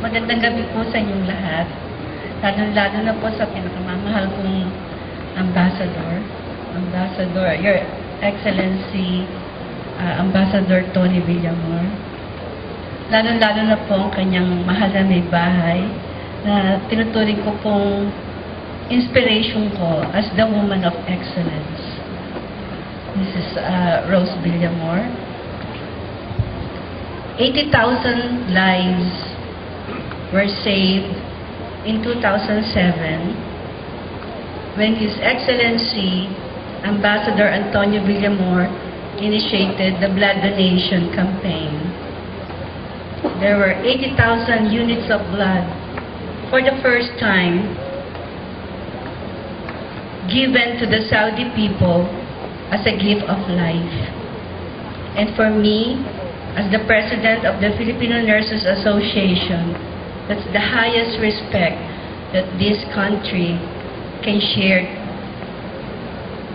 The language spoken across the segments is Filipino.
Magandang gabi po sa inyong lahat. Lalo na po sa pinakamamahal kong ambassador, Your Excellency, Ambassador Tony Villamor. Lalo na po ang kanyang mahal na may bahay na tinuturing ko pong inspiration ko as the woman of excellence. This is Rose Villamor. 80,000 lives were saved in 2007 when His Excellency Ambassador Antonio Villamor initiated the blood donation campaign. There were 80,000 units of blood for the first time given to the Saudi people as a gift of life. And for me, as the President of the Filipino Nurses Association, that's the highest respect that this country can share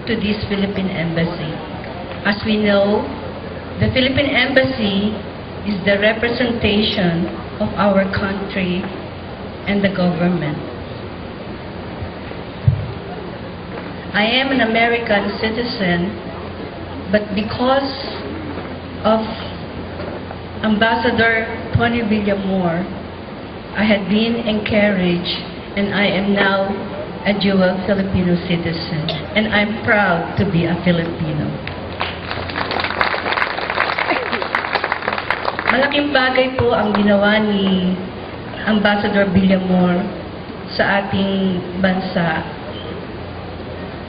to this Philippine Embassy. As we know, the Philippine Embassy is the representation of our country and the government. I am an American citizen, but because of Ambassador Tony Villamor, I had been encouraged, and I am now a dual Filipino citizen, and I'm proud to be a Filipino. Malaking bagay po ang ginawa ni Ambassador Villamor sa ating bansa.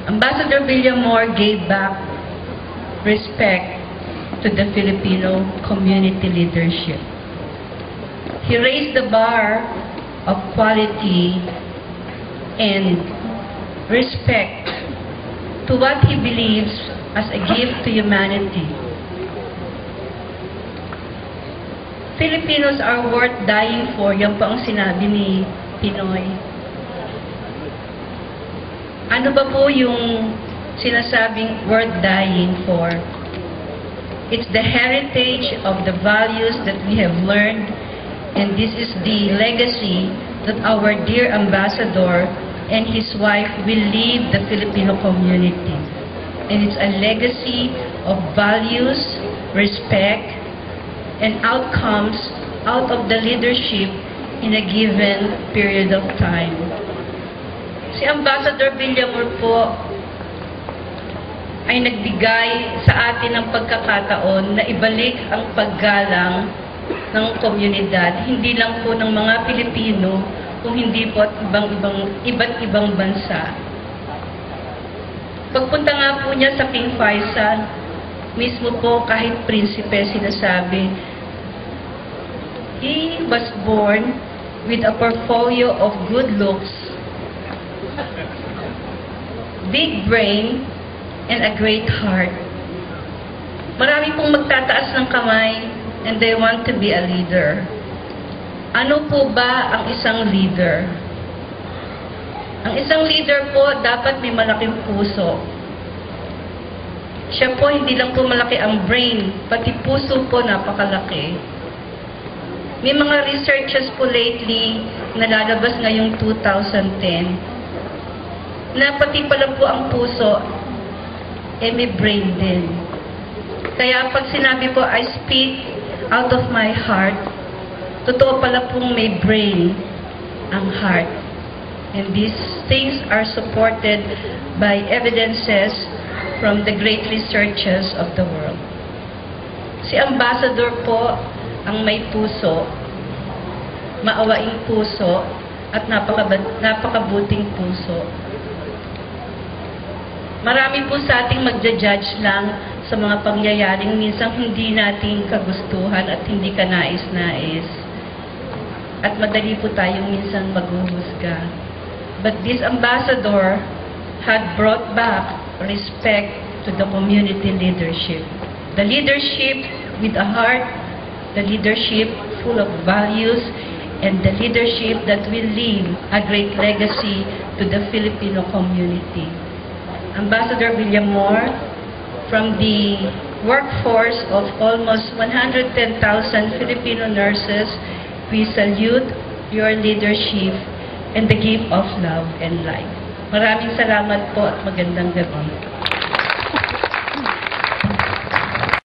Ambassador Villamor gave back respect to the Filipino community leadership. He raised the bar of quality and respect to what he believes as a gift to humanity. Filipinos are worth dying for, yan po ang sinabi ni Pinoy. Ano ba po yung sinasabing worth dying for? It's the heritage of the values that we have learned, and this is the legacy that our dear ambassador and his wife will leave the Filipino community. And it's a legacy of values, respect, and outcomes out of the leadership in a given period of time. Si Ambassador Villamor po ay nagbigay sa atin ng pagkakataon na ibalik ang paggalang ng komunidad, hindi lang po ng mga Pilipino, kung hindi po at iba't ibang bansa. Pagpunta nga po niya sa King Faisal, mismo po kahit prinsipe sinasabi, he was born with a portfolio of good looks, big brain, and a great heart. Marami pong magtataas ng kamay and they want to be a leader. Ano po ba ang isang leader? Ang isang leader po dapat may malaking puso. Siya po hindi lang po malaki ang brain, pati puso po napakalaki. May mga researches po lately na lalabas ngayong 2010 na pati pala po ang puso may brain din. Kaya pag sinabi ko, I speak out of my heart, totoo pala pong may brain ang heart. And these things are supported by evidences from the great researchers of the world. Si Ambassador po ang may puso, maawaing puso, at napakabuting puso. Marami po sa ating magja-judge lang sa mga pangyayaring minsan hindi nating kagustuhan at hindi kanais-nais. At madali po tayong minsan maghuhusga. But this ambassador had brought back respect to the community leadership. The leadership with a heart, the leadership full of values, and the leadership that will leave a great legacy to the Filipino community. Ambassador Villamor, from the workforce of almost 110,000 Filipino nurses, we salute your leadership, and the gift of love and life. Maraming salamat po at magandang gabi.